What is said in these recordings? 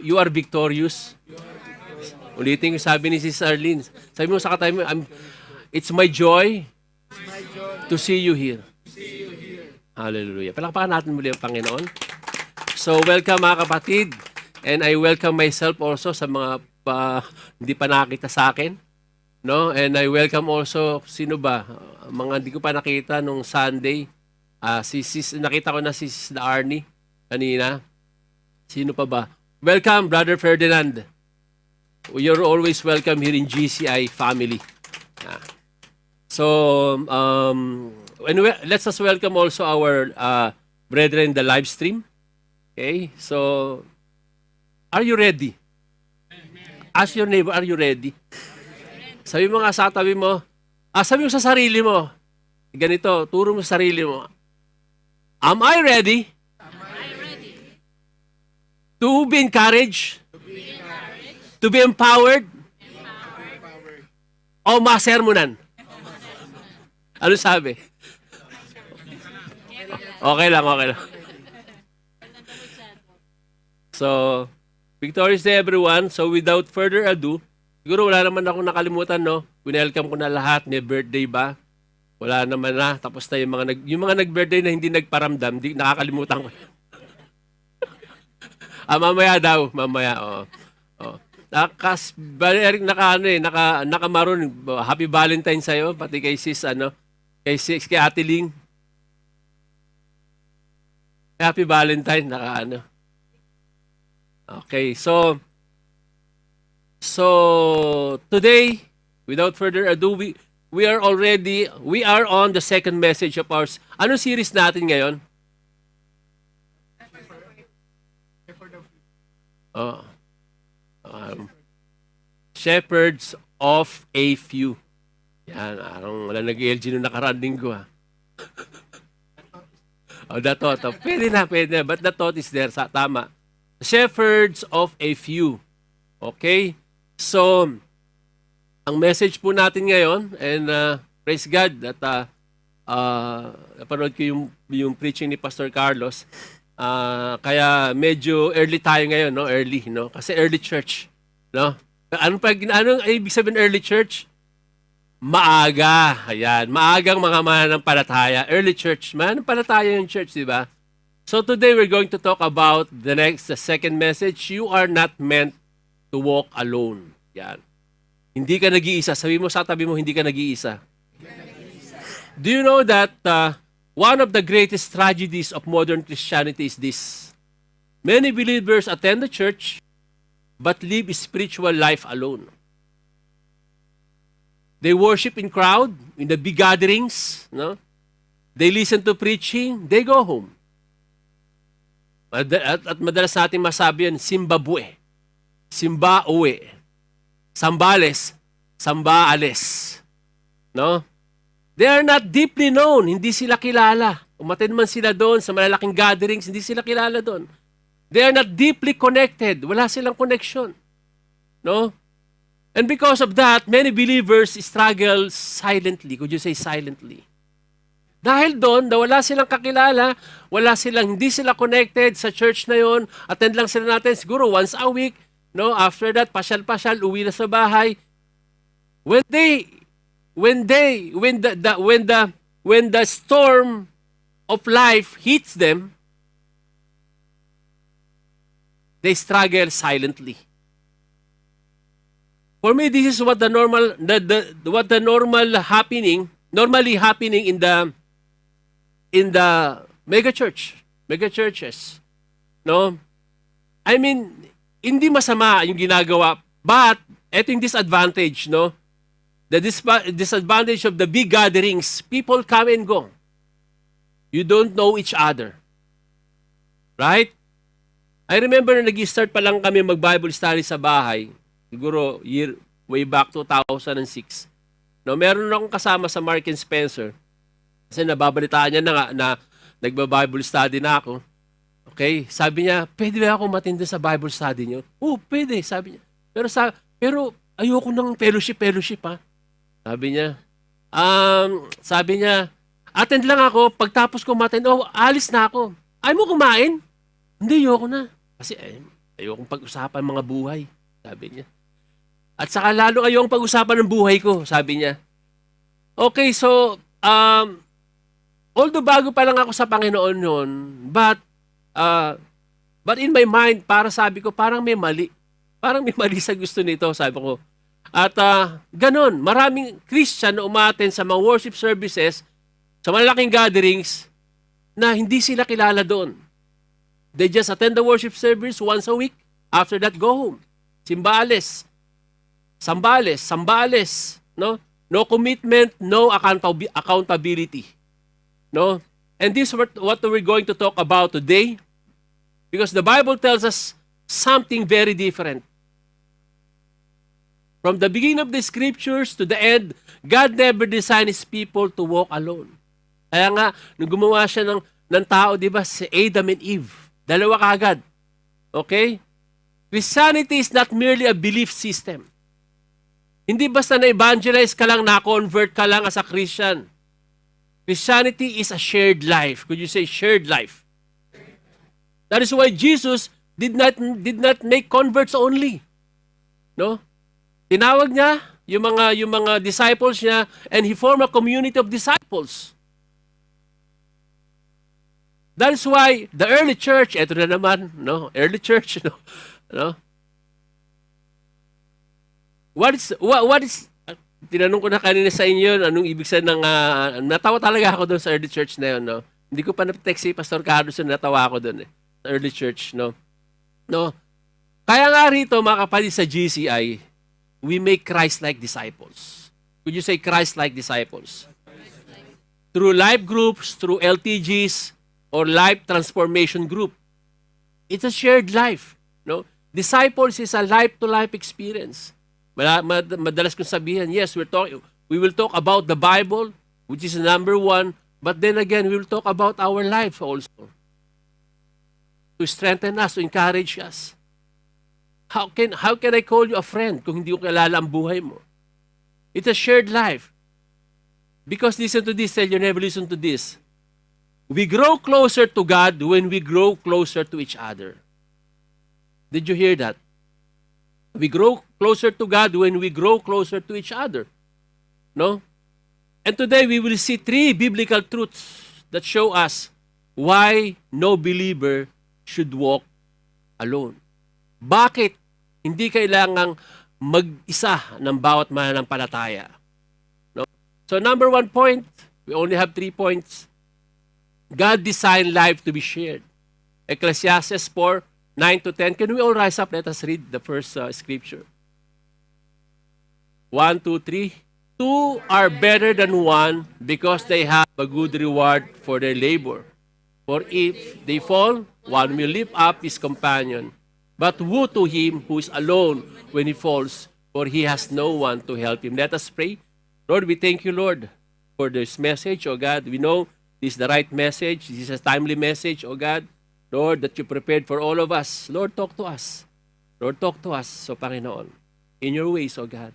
You are victorious. Ulitin ko sabi ni Sis Arlene. Sabi mo sa katabi mo, it's my joy to see you here. Hallelujah. Palakpakan natin muli ang Panginoon. So, welcome mga kapatid. And I welcome myself also sa mga hindi pa nakita sa akin. No? And I welcome also, sino ba? Mga hindi ko pa nakita nung Sunday. Nakita ko na si Sis Arnie kanina. Sino pa ba? Welcome, Brother Ferdinand. You're always welcome here in GCI family. So, let's just welcome also our brethren in the live stream. Okay, so, are you ready? Ask your neighbor, are you ready? Sabi mo nga sa tabi mo, sabi mo sa sarili mo, ganito, turo mo sa sarili mo, am I ready? To be encouraged? To be empowered? O masermonan? Ano sabi? Okay lang. So, victorious day everyone. So, without further ado, siguro wala naman akong nakalimutan, no? Welcome ko na lahat. May birthday ba? Wala naman na. Tapos na yung mga nag-birthday na hindi nagparamdam, nakakalimutan ko. Mamaya daw. Mamaya, Nakamaroon. Happy Valentine sa'yo, pati kay Sis, kay Ate Ling. Happy Valentine, Okay, so today, without further ado, we are on the second message of ours. Anong series natin ngayon? Shepherds of a Few. Yan, wala nag-LG nung nakaranding ko, the thought. Pwede na. But the thought is there. Tama. Shepherds of a Few. Okay? So, ang message po natin ngayon, and praise God that napanood ko yung preaching ni Pastor Carlos. Kaya medyo early tayo ngayon, no? Early, no? Kasi early church, no? Anong ibig sabihin early church? Maaga. Ayan. Maagang mga mananampalataya. Early church. Mananampalataya yung church, di ba? So today we're going to talk about the second message. You are not meant to walk alone. Yan. Hindi ka nag-iisa. Sabi mo sa tabi mo, hindi ka nag-iisa. Do you know that one of the greatest tragedies of modern Christianity is this? Many believers attend the church but live a spiritual life alone. They worship in crowd, in the big gatherings, no? They listen to preaching, they go home. At madalas natin masabi yan, Zimbabwe, simba uwi, sambales, samba alis. No? They are not deeply known, hindi sila kilala. Umattend man sila doon sa malalaking gatherings, hindi sila kilala doon. They are not deeply connected, wala silang connection. No? And because of that, many believers struggle silently. Could you say silently? Dahil doon, wala silang kakilala, hindi sila connected sa church na yon. Attend lang sila natin siguro once a week. No, after that, pasyal-pasyal, uwi na sa bahay. When the storm of life hits them, they struggle silently. For me, this is what normally happening in the mega churches. No? I mean, hindi masama yung ginagawa, but ito yung disadvantage, no? The disadvantage of the big gatherings, people come and go. You don't know each other. Right? I remember na nag-start pa lang kami mag-Bible study sa bahay. Siguro way back 2006. No, meron akong kasama sa Mark and Spencer. Kasi nababalitaan niya na nagba-Bible study na ako. Okay? Sabi niya, pwede ba ako matindi sa Bible study niyo? Oh, pwede, sabi niya. Pero ayoko ng fellowship ha. Sabi niya, attend lang ako, pagtapos ko alis na ako. Ay mo kumain? Hindi, ayoko na. Kasi Ayokong pag-usapan mga buhay, sabi niya. At saka lalo ayokong pag-usapan ng buhay ko, sabi niya. Okay, so, although bago pa lang ako sa Panginoon noon, but in my mind, para sabi ko, parang may mali. Parang may mali sa gusto nito, sabi ko. At ganun, maraming Christian na umaten sa mga worship services, sa malaking gatherings, na hindi sila kilala doon. They just attend the worship service once a week. After that, go home. Sambales, no? No commitment, no accountability. No? And this is what we're going to talk about today. Because the Bible tells us something very different. From the beginning of the scriptures to the end, God never designed His people to walk alone. Kaya nga, nung gumawa siya ng tao, di ba, si Adam and Eve. Dalawa kaagad. Okay? Christianity is not merely a belief system. Hindi basta na-evangelize ka lang, na-convert ka lang as a Christian. Christianity is a shared life. Could you say shared life? That is why Jesus did not make converts only. No? Tinawag niya yung mga disciples niya and He formed a community of disciples. That is why the early church, eto na naman, no? Early church, no? What is tinanong ko na kanina sa inyo, anong ibig sabihin ng natawa talaga ako doon sa early church na yun, no? Hindi ko pa na-text si Pastor Carlos, natawa ako doon sa early church, no? No. Kaya nga rito, mga kapatid sa GCI, we make Christ-like disciples. Could you say Christ-like disciples? Through life groups, through LTGs, or life transformation group. It's a shared life. No? Disciples is a life-to-life experience. Madalas kong sabihin, yes, we will talk about the Bible, which is number one, but then again, we will talk about our life also. To strengthen us, to encourage us. How can I call you a friend kung hindi ko kilala ang buhay mo? It's a shared life. Because listen to this, tell you never listen to this. We grow closer to God when we grow closer to each other. Did you hear that? We grow closer to God when we grow closer to each other. No? And today we will see 3 biblical truths that show us why no believer should walk alone. Bakit hindi kailangang mag-isa ng bawat mananampalataya? No? So number 1 point, we only have 3 points. God designed life to be shared. Ecclesiastes 4, 9 to 10. Can we all rise up? Let us read the first scripture. 1, 2, 3. 2 are better than 1 because they have a good reward for their labor. For if they fall, one will lift up his companion. But woe to him who is alone when he falls, for he has no one to help him. Let us pray. Lord, we thank you, Lord, for this message, O God. We know this is the right message. This is a timely message, O God. Lord, that you prepared for all of us. Lord, talk to us. Lord, talk to us, so Panginoon. In your ways, O God.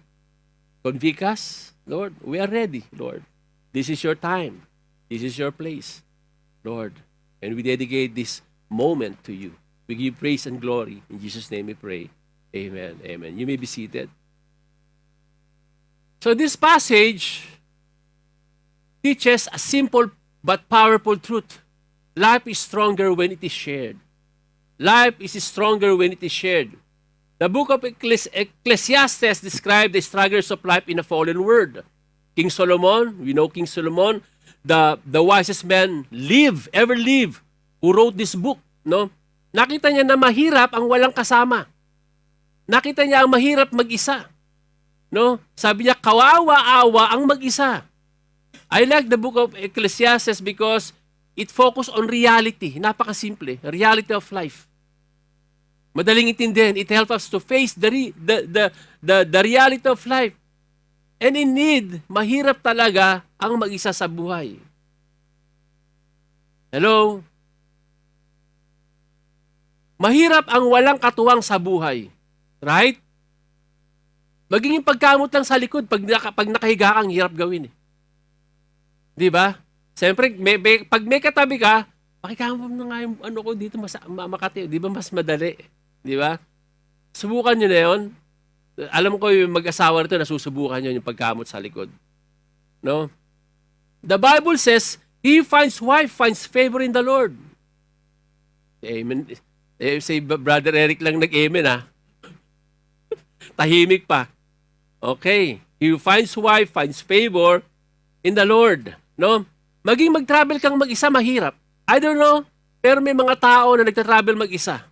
Convict us, Lord. We are ready, Lord. This is your time. This is your place, Lord. And we dedicate this moment to you. We give praise and glory. In Jesus' name we pray. Amen. Amen. You may be seated. So this passage teaches a simple but powerful truth. Life is stronger when it is shared. Life is stronger when it is shared. The book of Ecclesiastes describes the struggles of life in a fallen world. King Solomon, we know King Solomon, the wisest man ever live, who wrote this book, no? Nakita niya na mahirap ang walang kasama. Nakita niya ang mahirap mag-isa. No? Sabi niya, kawawa-awa ang mag-isa. I like the book of Ecclesiastes because it focus on reality. Napakasimple. Reality of life. Madaling intindihin. It helps us to face the reality of life. And in need, mahirap talaga ang mag-isa sa buhay. Hello? Mahirap ang walang katuwang sa buhay. Right? Maging yung pagkamot lang sa likod, pag nakahiga kang hirap gawin. Di ba? Siyempre, pag may katabi ka, pakikamot na nga yung ano ko dito, makati. Di ba mas madali? Di ba? Subukan nyo na yun. Alam ko yung mag-asawa nito, nasusubukan nyo yung pagkamot sa likod. No? The Bible says, he finds wife, finds favor in the Lord. Amen. Say, Brother Eric lang nag-amen, ha? Tahimik pa. Okay. He finds wife, finds favor in the Lord. No? Maging mag-travel kang mag-isa, mahirap. I don't know, pero may mga tao na nagta-travel mag-isa.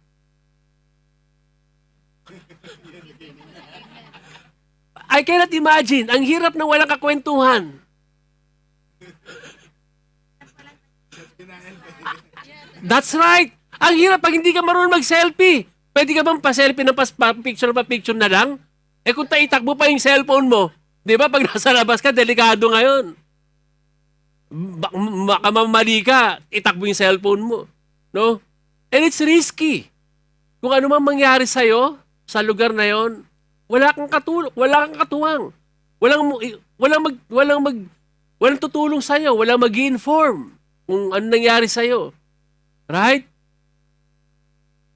I cannot imagine. Ang hirap na walang kakwentuhan. That's right. Ang hirap pag hindi ka marunong mag-selfie. Pwede ka bang pa-selfie ng pa-picture na lang? Eh kung itakbo pa yung cellphone mo, di ba pag nasa labas ka, delikado ngayon. Baka mamali ka, itakbo yung cellphone mo. No? And it's risky. Kung ano man mangyari sa'yo, sa lugar na yon, wala kang katulong, wala kang katuwang. Walang tutulong sa iyo, walang mag-inform kung ano nangyari sa iyo. Right?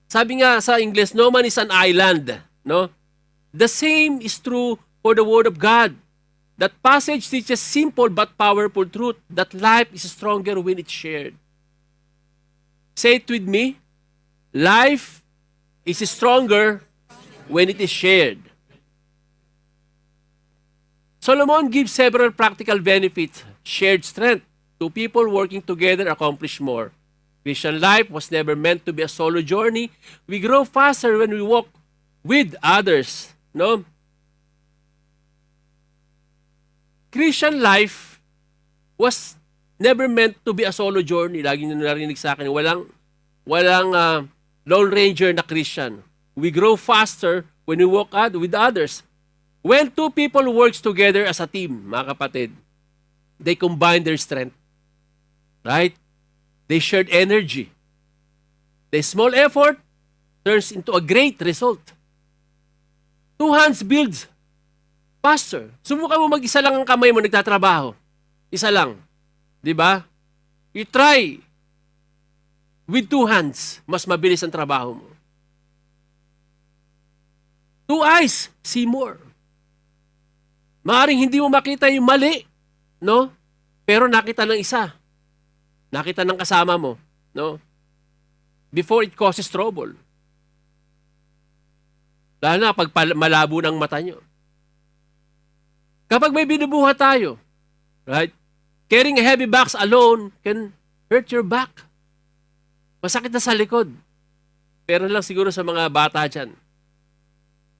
Sabi nga sa English, no man is an island, no? The same is true for the word of God. That passage teaches simple but powerful truth that life is stronger when it's shared. Say it with me. Life is stronger when it is shared. Solomon gives several practical benefits. Shared strength. Two people working together accomplish more. Christian life was never meant to be a solo journey. We grow faster when we walk with others. No? Christian life was never meant to be a solo journey. Lagi nyo narinig sa akin, walang Lone Ranger na Christian. We grow faster when we walk with others. When two people works together as a team, mga kapatid, they combine their strength. Right? They shared energy. The small effort turns into a great result. Two hands builds faster. Subukan mo mag-isa lang ang kamay mo nagtatrabaho. Isa lang. Di ba? You try with two hands, mas mabilis ang trabaho mo. Two eyes, see more. Maaring hindi mo makita yung mali, no? Pero nakita ng isa. Nakita ng kasama mo, no? Before it causes trouble. Lalo na pag malabo ng mata nyo. Kapag may binubuhat tayo, right? Carrying a heavy box alone can hurt your back. Masakit na sa likod. Pero lang siguro sa mga bata dyan.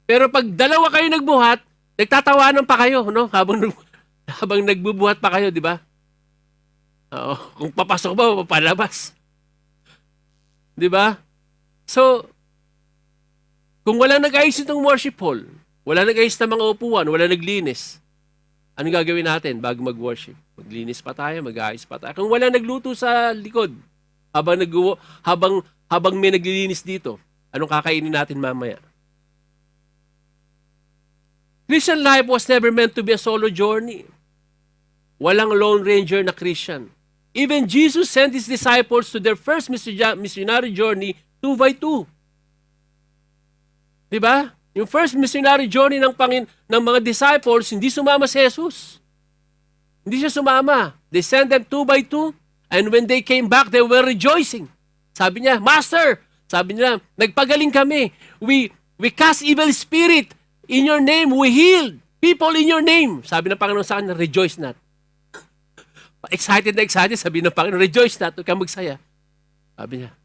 Pero pag dalawa kayo nagbuhat, nagtatawanan pa kayo, no? Habang nagbubuhat pa kayo, di ba? Oo. Kung papasok ba, papalabas. Di ba? So, kung wala nag-ayos itong worship hall, wala nag-ayos na mga upuan, wala naglinis, ano gagawin natin bago mag-worship? Maglinis pa tayo, mag-ayos pa tayo. Kung wala nagluto sa likod, habang may naglilinis dito, anong kakainin natin mamaya? Christian life was never meant to be a solo journey. Walang Lone Ranger na Christian. Even Jesus sent His disciples to their first missionary journey 2 by 2. Diba? Yung first missionary journey ng mga disciples, hindi sumama si Jesus. Hindi siya sumama. They sent them 2 by 2, and when they came back, they were rejoicing. Sabi niya, Master, sabi niya, nagpagaling kami. We cast evil spirit. In your name, we healed people in your name. Sabi ng Panginoon sa akin, rejoice not. Excited na excited, sabi ng Panginoon, rejoice not, huwag kang magsaya. Sabi niya,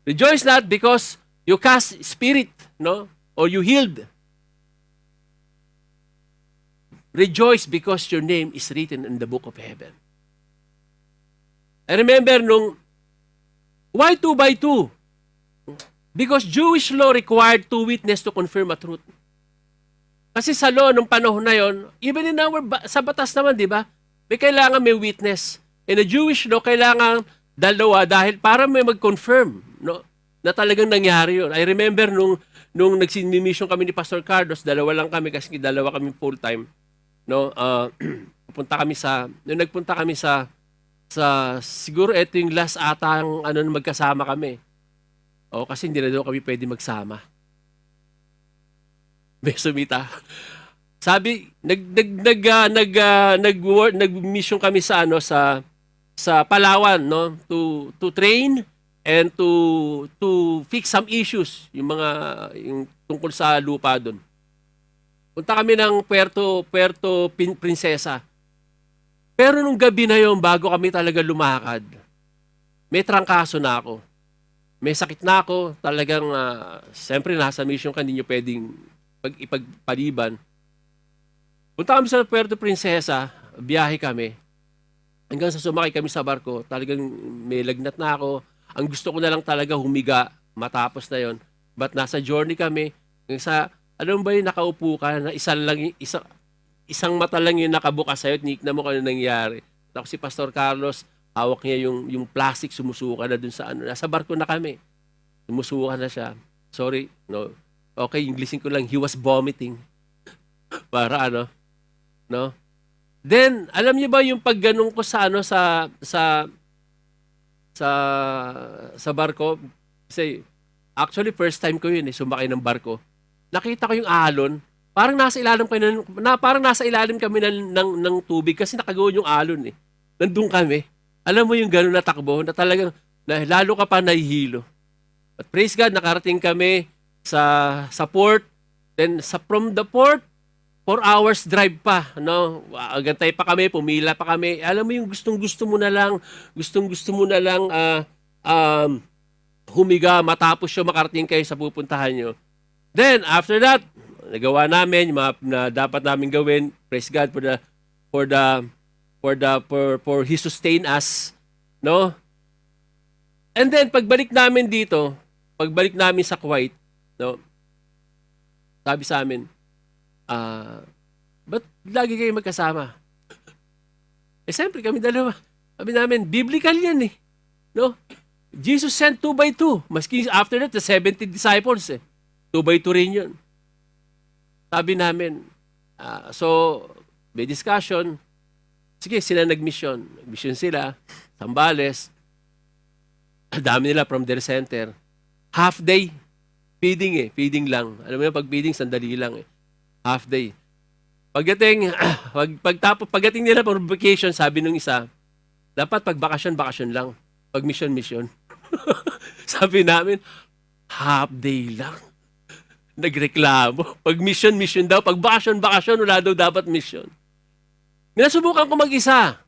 rejoice not because you cast spirit, no? Or you healed. Rejoice because your name is written in the book of heaven. I remember why 2 by 2? Because Jewish law required 2 witnesses to confirm a truth. Kasi sa law, nung panahon na yon, even in sa batas naman, di ba? May kailangan may witness. In the Jewish law, kailangan dalawa dahil para may mag-confirm, no? Na talagang nangyari yun. I remember nung nagsimission kami ni Pastor Carlos, dalawa lang kami kasi dalawa kami full-time. No? Nagpunta kami sa siguro ito yung last atang magkasama kami. O, kasi hindi na daw kami pwede magsama. Besumita. Sabi, nag-mission kami sa sa Palawan, no, to train and to fix some issues, yung tungkol sa lupa doon. Punta kami ng Puerto Princesa. Pero nung gabi na yon, bago kami talaga lumakad, may trangkaso na ako. May sakit na ako, talagang, siyempre nasa mission ka, hindi nyo pwedeng ipagpaliban. Punta kami sa Puerto Princesa, biyahe kami. Hanggang sa sumakay kami sa barko, talagang may lagnat na ako. Ang gusto ko na lang talaga humiga, matapos na yon. But nasa journey kami, alam mo ba yung nakaupo ka na isang mata lang yung nakabukas sa'yo at na mo kung ano nangyari. Tapos si Pastor Carlos, hawak niya yung plastic, sumusuka na dun sa nasa barko na kami. Sumusuka na siya. Sorry, no. Okay, Englishin ko lang, he was vomiting. Para no. Then, alam niyo ba yung pagganong ko sa sa barko? Kasi actually first time ko yun sumakay ng barko. Nakita ko yung alon, parang nasa ilalim kami ng tubig kasi nakagawon yung alon eh. Nandun kami. Alam mo yung gano'n na takbo na talagang lalo ka pa nahihilo. But praise God, nakarating kami sa port. Then from the port, 4 hours drive pa, no? Gantay pa kami, pumila pa kami. Alam mo yung gustong-gusto mo na lang humiga matapos yung makarating kayo sa pupuntahan nyo. Then after that, nagawa namin yung mga na dapat namin gawin. Praise God for He sustain us, no? And then pagbalik namin sa Kuwait, no? Sabi sa amin, ba't lagi kayo magkasama? Siyempre kami dalawa. Sabi namin, biblical yan eh. No? Jesus sent 2 by 2. Maski after that, the 70 disciples 2 by 2 rin yun. Sabi namin, so, may discussion. Sige, sila nag-mission. Nag-mission sila, Zambales. Dami nila from their center. Half day, feeding feeding lang. Alam mo yun, pag feeding, sandali lang half day. Pagdating nila for vacation, sabi nung isa, dapat pag bakasyon lang. Pag mission. Sabi namin, half day lang. Nagreklamo. Pag mission daw. Pag bakasyon, wala daw dapat mission. Nasubukan ko mag-isa.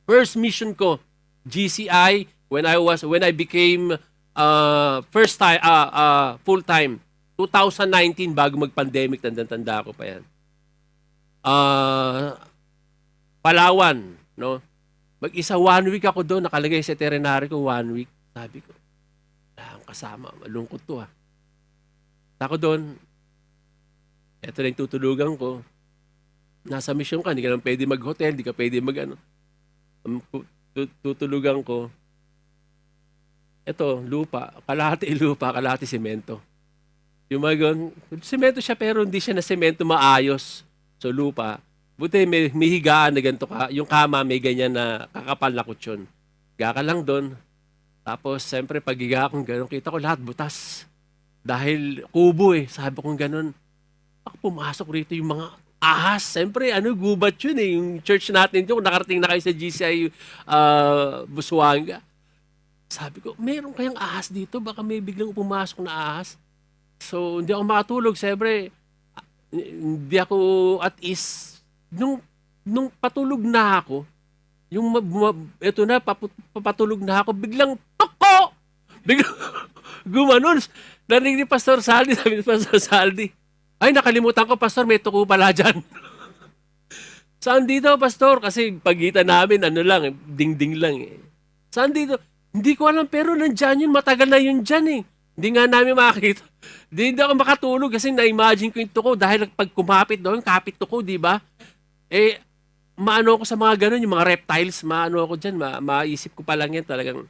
First mission ko, GCI, when I became full-time. 2019, bago mag-pandemic, tanda ko pa yan. Palawan, no? Mag-isa 1 week ako doon, nakalagay sa itinerary ko 1 week. Sabi ko, ang kasama, malungkot to Ako doon, eto na yung tutulugan ko. Nasa mission ka, hindi ka naman pwede mag-hotel, hindi ka pwede tutulugan ko. Eto, kalahati semento. Yung mga ganun, semento siya pero hindi siya na semento maayos. So lupa, buti may higaan na ganito ka. Yung kama may ganyan na kakapal na kutsyon. Higa ka lang doon. Tapos, siyempre, pag higa akong ganun, kita ko lahat butas. Dahil kubo sabi kong ganun. Pumasok rito yung mga ahas. Siyempre, gubat yun yung church natin yun. Nakarating na kayo sa GCI Busuanga. Sabi ko, meron kayang ahas dito? Baka may biglang pumasok na ahas. So, hindi ako makatulog. Siyempre, hindi ako at ease. Nung patulog na ako, papatulog na ako, biglang toko! Biglang gumanon. Narinig ni Pastor Saldi, sabi ni Pastor Saldi, ay, nakalimutan ko, Pastor, may tuko pala dyan. Saan dito, Pastor? Kasi pagitan namin, ding-ding lang Saan dito? Hindi ko alam, pero nandyan yun, matagal na yun dyan Hindi nga namin makakita. Hindi ako makatulog kasi na-imagine ko yung tuko dahil pag kumapit doon, kapit tuko, di ba? Maano ako sa mga ganun, yung mga reptiles, maano ako dyan, maisip ko pa lang yan talagang.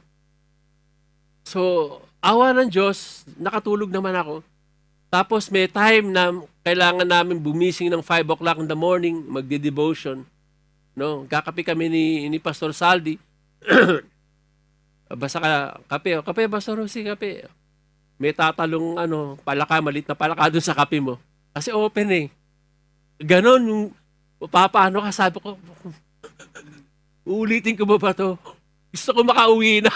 So, awa ng Diyos, nakatulog naman ako. Tapos may time na kailangan namin bumising ng 5 o'clock in the morning, magde-devotion. No? Kakape kami ni Pastor Saldi. Basta kape, Pastor Rosie, kape. may tatalong palaka, malit na palaka doon sa kape mo. Kasi open eh. Ganon yung papaano ka, sabi ko, uulitin ko ba to? Gusto ko makauwi na.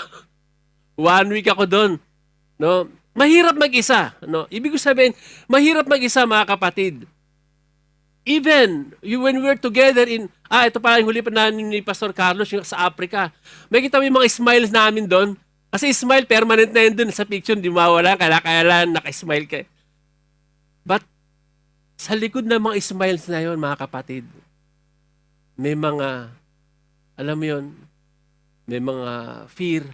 1 week ako doon. No? Mahirap mag-isa. No? Ibig ko sabihin, mahirap mag-isa mga kapatid. Even when we're together ito pala yung huli pa namin ni Pastor Carlos yung sa Africa. May kita mo yung mga smiles namin doon. Kasi smile, permanent na yun doon sa picture. Di mawala, kailangan naka-smile ka. But sa likod ng mga smiles na yun, mga kapatid, may mga, alam mo yun, may mga fear.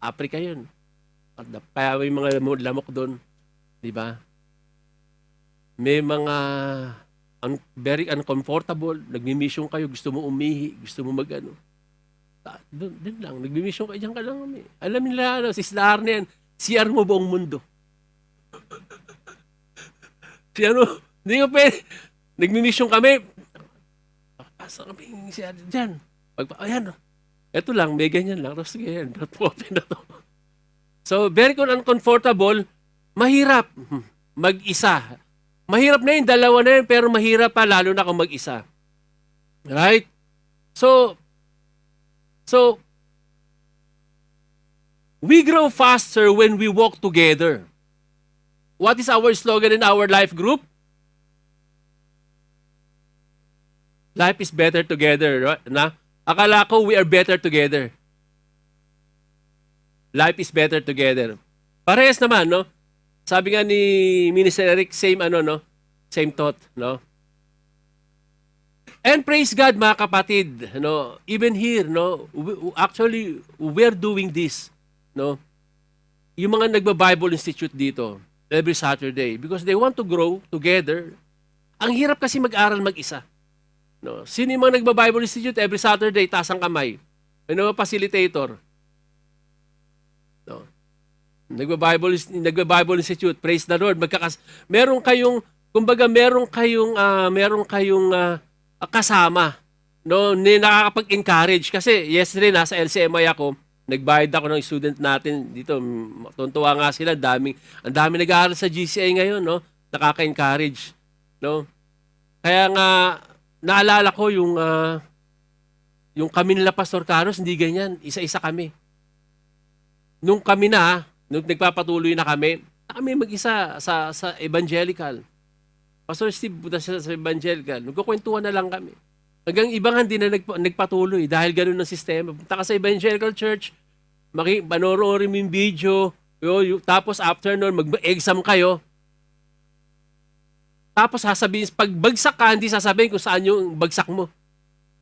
Africa yun. Kaya may mga lamok doon. Di ba? May mga very uncomfortable. Nagmi-mission kayo. Gusto mo umihi. Gusto mo mag-ano. Doon lang. Nagmi-mission kayo. Diyan ka lang. Alam nila, si Star na yan. CR mo buong mundo. Hindi ko pwede. Nagmi-mission kami. Asa kami CR dyan. Ayan. Ito lang. May ganyan lang. Tapos ganyan. Open na to. So, very uncomfortable. Mahirap mag-isa. Mahirap na yun, dalawa na yun, pero mahirap pa, lalo na kung mag-isa. Right? So, we grow faster when we walk together. What is our slogan in our life group? Life is better together. Right? Akala ko we are better together. Life is better together. Parehas naman, no? Sabi nga ni Minister Eric, same thought, no? And praise God, mga kapatid, no? Even here, no? Actually, we're doing this, no? Yung mga nagba-Bible Institute dito, every Saturday, because they want to grow together. Ang hirap kasi mag-aral mag-isa. No? Sino yung mga nagba-Bible Institute every Saturday, taas ang kamay? Ano facilitator? No. Nagba-Bible Institute, praise the Lord. Meron kayong kasama, no, nakakapag-encourage kasi yesterday nasa LCMI ako, nagbayad ako ng student natin dito. Tuntua nga sila, ang dami nag-aaral sa GCI ngayon, no? Nakaka-encourage, no? Kaya nga naalala ko yung kami nila Pastor Carlos, hindi ganyan, isa-isa kami. Nung nagpapatuloy na kami mag-isa sa evangelical. Pastor Steve, punta siya sa evangelical. Nagkukwentuhan na lang kami. Hanggang ibang hindi na nagpatuloy dahil ganun ang sistema. Punta ka sa evangelical church, panoorin mo yung video, tapos after nun, mag-exam kayo. Tapos sasabihin, pag bagsak ka, hindi sasabihin kung saan yung bagsak mo.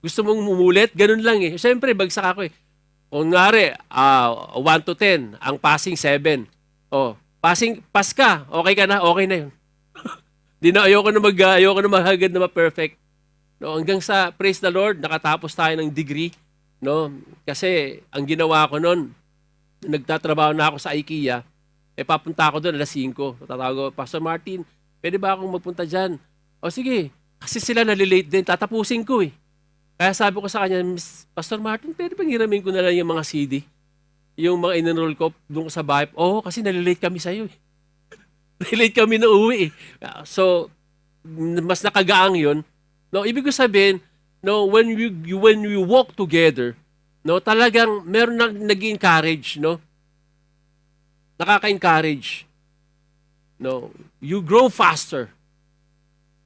Gusto mong umulit? Ganun lang eh. Siyempre, bagsak ako eh. Kung ngari, 1 to 10, ang passing 7. Pass ka, okay ka na, okay na yun. Ayoko na maghagad na ma-perfect. No, hanggang sa, praise the Lord, nakatapos tayo ng degree. No? Kasi, ang ginawa ko noon, nagtatrabaho na ako sa IKEA, papunta ako doon, alas 5. Tatawag ko, Pastor Martin, pwede ba akong magpunta dyan? Sige, kasi sila nalilate din, tatapusin ko eh. Kaya sabi ko sa kanya, Pastor Martin, pwede bang hiramin ko na lang yung mga CD? Yung mga in-enroll ko doon sa bahay. Kasi nalilate kami sa'yo eh. Nalilate kami na uwi eh. So, mas nakagaang yun. No, ibig ko sabihin, no, when we walk together, no, talagang meron nag-encourage, no? Nakaka-encourage. No, you grow faster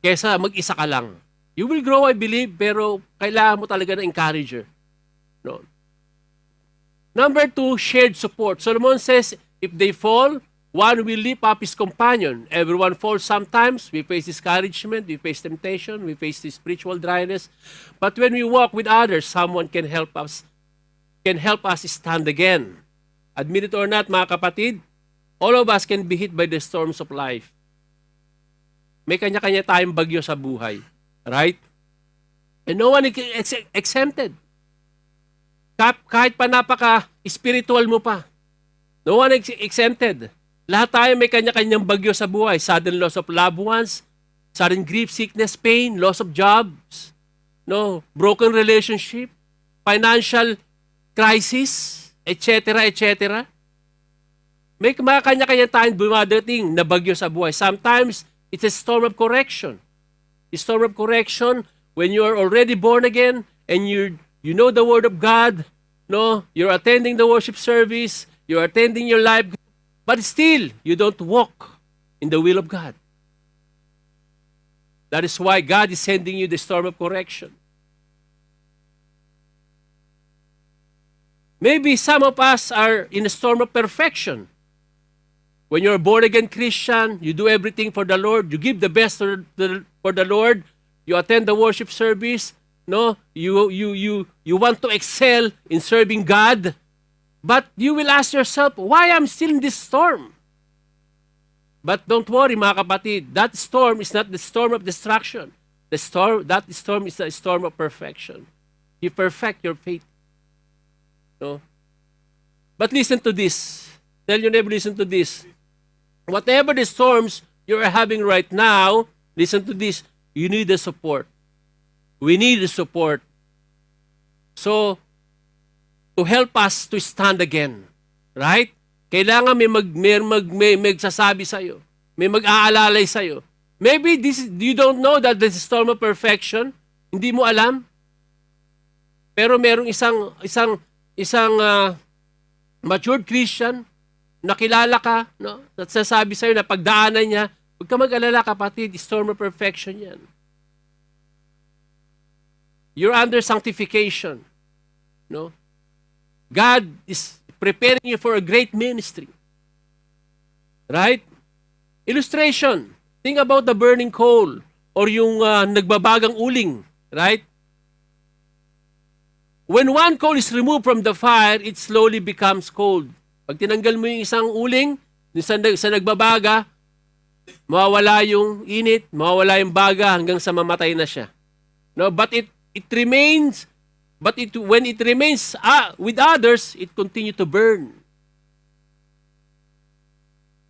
kaysa mag-isa ka lang. You will grow, I believe, pero kailangan mo talaga ng encourager. No. Number 2, shared support. Solomon says, if they fall, one will lift up his companion. Everyone falls sometimes. We face discouragement, we face temptation, we face this spiritual dryness. But when we walk with others, someone can help us stand again. Admit it or not, mga kapatid, all of us can be hit by the storms of life. May kanya-kanya tayong bagyo sa buhay. Right? And no one is exempted. Kahit pa napaka-spiritual mo pa. No one is exempted. Lahat tayo may kanya-kanyang bagyo sa buhay. Sudden loss of loved ones, sudden grief, sickness, pain, loss of jobs, no, broken relationship, financial crisis, etc., etc. May mga kanya-kanya tayong dumadating na bagyo sa buhay. Sometimes, it's a storm of correction. A storm of correction when you are already born again and you know the Word of God, no? You're attending the worship service, you're attending your life, but still, you don't walk in the will of God. That is why God is sending you the storm of correction. Maybe some of us are in a storm of perfection. When you're a born-again Christian, you do everything for the Lord, you give the best for the Lord, you attend the worship service, no? You want to excel in serving God, but you will ask yourself, why I'm still in this storm? But don't worry, mga kapatid, that storm is not the storm of destruction. That storm is the storm of perfection. You perfect your faith. No? But listen to this. Tell your neighbor, listen to this. Whatever the storms you are having right now, listen to this, you need the support. We need the support. So, to help us to stand again. Right? Kailangan may magsasabi sa'yo. May mag-aalalay sa'yo. Maybe you don't know that this is storm of perfection. Hindi mo alam. Pero merong isang matured Christian, nakilala ka, no? At sasabi sa'yo na pagdaanan niya, huwag ka mag-alala kapatid, storm of perfection yan. You're under sanctification. No? God is preparing you for a great ministry. Right? Illustration. Think about the burning coal or yung nagbabagang uling. Right? When one coal is removed from the fire, it slowly becomes cold. Pag tinanggal mo yung isang uling, sa nagbabaga, mawawala yung init, mawawala yung baga hanggang sa mamatay na siya. No, but it remains, when it remains with others, it continue to burn.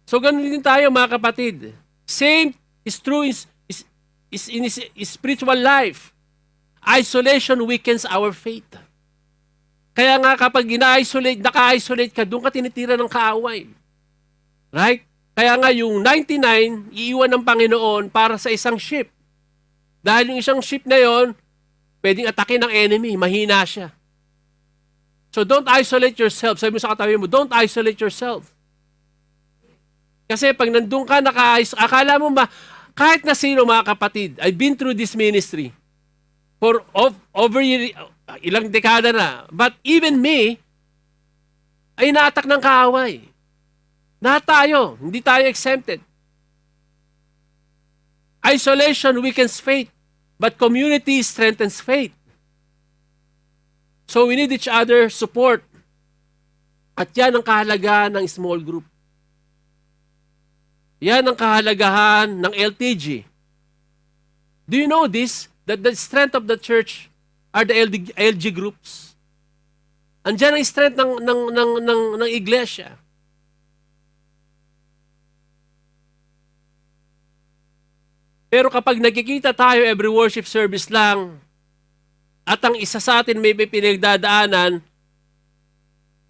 So ganun din tayo mga kapatid. Same is true in spiritual life. Isolation weakens our faith. Kaya nga kapag naka-isolate ka, doon ka tinitira ng kaaway. Right? Kaya nga yung 99, iiwan ng Panginoon para sa isang ship. Dahil yung isang ship na yon, pwedeng atake ng enemy, mahina siya. So don't isolate yourself. Sabi mo sa katabi mo, don't isolate yourself. Kasi pag nandun ka, akala mo kahit na sino mga kapatid, I've been through this ministry for over ilang dekada na. But even me, ay naatak ng kaaway. Na tayo, hindi tayo exempted. Isolation weakens faith, but community strengthens faith. So we need each other support. At yan ang kahalagahan ng small group. Yan ang kahalagahan ng LTG. Do you know this? That the strength of the church are the LG groups. Andiyan ang strength ng iglesia. Pero kapag nagkikita tayo every worship service lang, at ang isa sa atin may pinagdadaanan,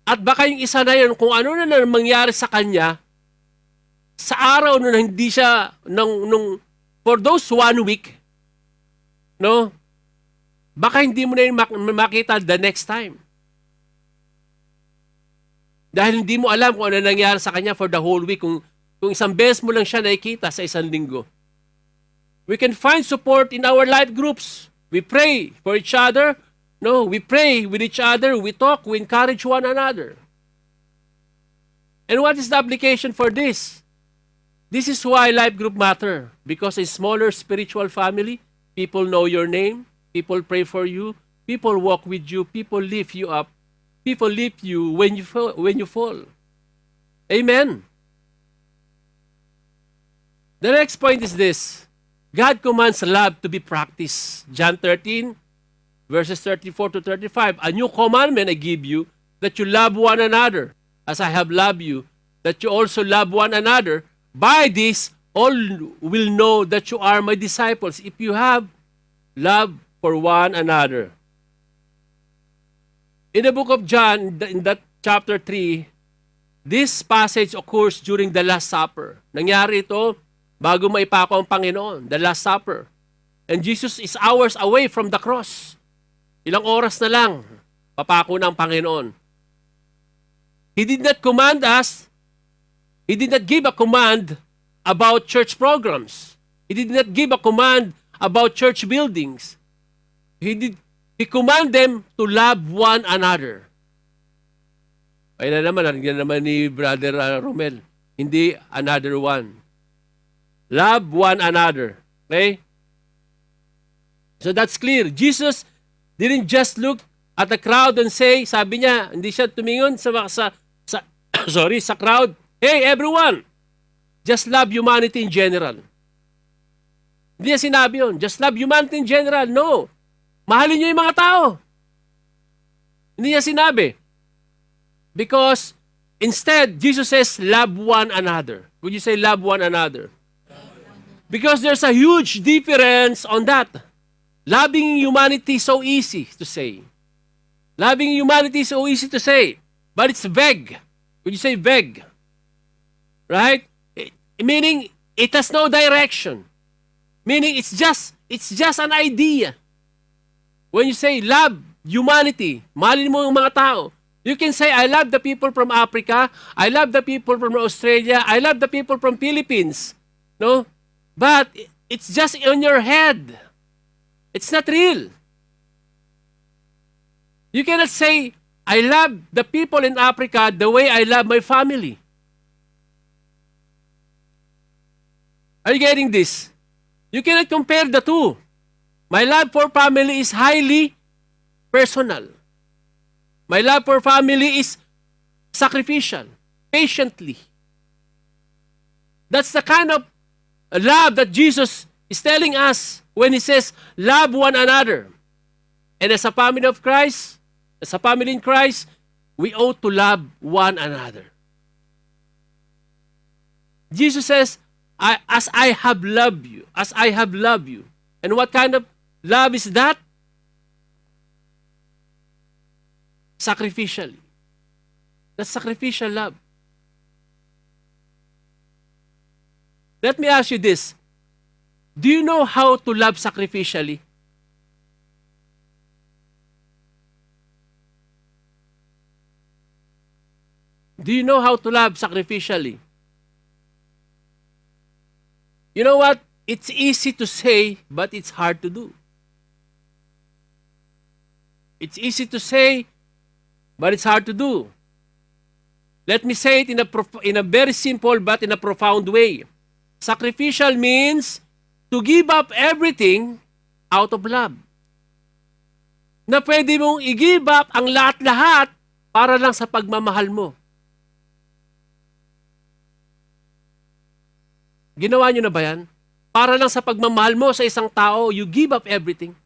at baka yung isa na yun, kung ano na mangyari sa kanya, sa araw na hindi siya, for those 1 week, no? Baka hindi mo na yun makita the next time. Dahil hindi mo alam kung ano nangyari sa kanya for the whole week, kung isang beses mo lang siya nakikita sa isang linggo. We can find support in our life groups. We pray for each other. No, we pray with each other. We talk. We encourage one another. And what is the application for this? This is why life group matter. Because a smaller spiritual family, people know your name. People pray for you. People walk with you. People lift you up. People lift you when you fall. Amen. The next point is this. God commands love to be practiced. John 13, verses 34 to 35. A new commandment I give you, that you love one another, as I have loved you, that you also love one another. By this, all will know that you are my disciples, if you have love for one another. In the book of John, in that chapter 3, This passage occurs during the Last Supper. Nangyari ito bago maipako ang Panginoon, the Last Supper. And Jesus is hours away from the cross. Ilang oras na lang, papako ng Panginoon. He did not command us, He did not give a command about church programs. He did not give a command about church buildings. He commanded them to love one another. Ay na naman, narinig naman ni Brother Romel. Hindi another one. Love one another. Okay? So that's clear. Jesus didn't just look at the crowd and say, sabi niya, hindi siya tumingon sa crowd. Hey, everyone! Just love humanity in general. Hindi niya sinabi yun. Just love humanity in general. No. Mahalin niyo yung mga tao. Hindi niya sinabi. Because instead, Jesus says, love one another. Would you say love one another? Because there's a huge difference on that. Loving humanity is so easy to say. Loving humanity is so easy to say. But it's vague. Would you say vague? Right? Meaning, it has no direction. Meaning, it's just an idea. When you say love humanity, mahalin mo yung mga tao. You can say, I love the people from Africa. I love the people from Australia. I love the people from Philippines. No? But it's just on your head. It's not real. You cannot say, I love the people in Africa the way I love my family. Are you getting this? You cannot compare the two. My love for family is highly personal. My love for family is sacrificial, patiently. That's the kind of love that Jesus is telling us when He says, love one another. And as a family of Christ, as a family in Christ, we ought to love one another. Jesus says, as I have loved you, as I have loved you. And what kind of love is that? Sacrificially. That's sacrificial love. Let me ask you this. Do you know how to love sacrificially? Do you know how to love sacrificially? You know what? It's easy to say, but it's hard to do. It's easy to say, but it's hard to do. Let me say it in a very simple but in a profound way. Sacrificial means to give up everything out of love. Na pwede mong i-give up ang lahat-lahat para lang sa pagmamahal mo. Ginawa nyo na ba yan? Para lang sa pagmamahal mo sa isang tao, you give up everything.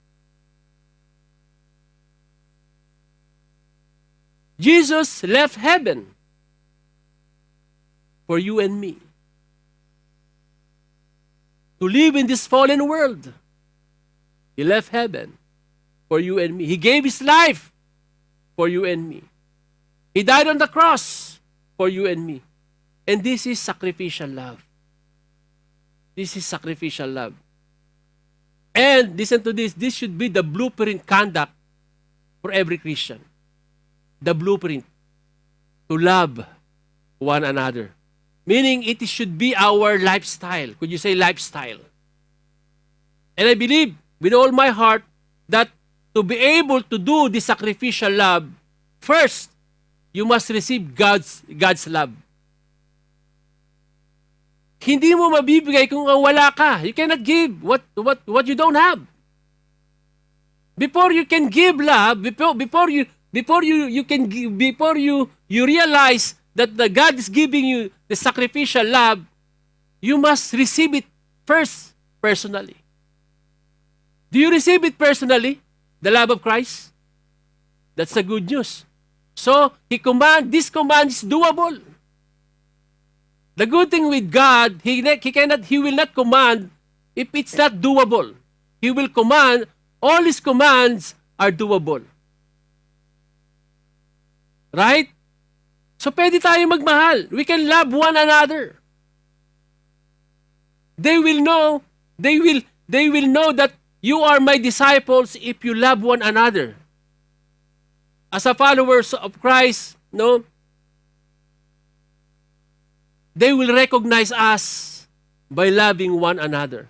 Jesus left heaven for you and me. To live in this fallen world. He left heaven for you and me. He gave His life for you and me. He died on the cross for you and me. And this is sacrificial love. This is sacrificial love. And listen to this. This should be the blueprint conduct for every Christian. The blueprint to love one another. Meaning it should be our lifestyle. Could you say lifestyle? And I believe with all my heart that to be able to do this sacrificial love, first, you must receive God's love. Hindi mo mabibigay kung wala ka. You cannot give what you don't have. Before you can give love, before you realize that the God is giving you the sacrificial love, you must receive it first personally. Do you receive it personally? The love of Christ? That's the good news. So, this command is doable. The good thing with God, He will not command if it's not doable. He will command, all His commands are doable. Right? So pwede tayo magmahal. We can love one another. They will know that you are my disciples if you love one another. As a followers of Christ, no, they will recognize us by loving one another.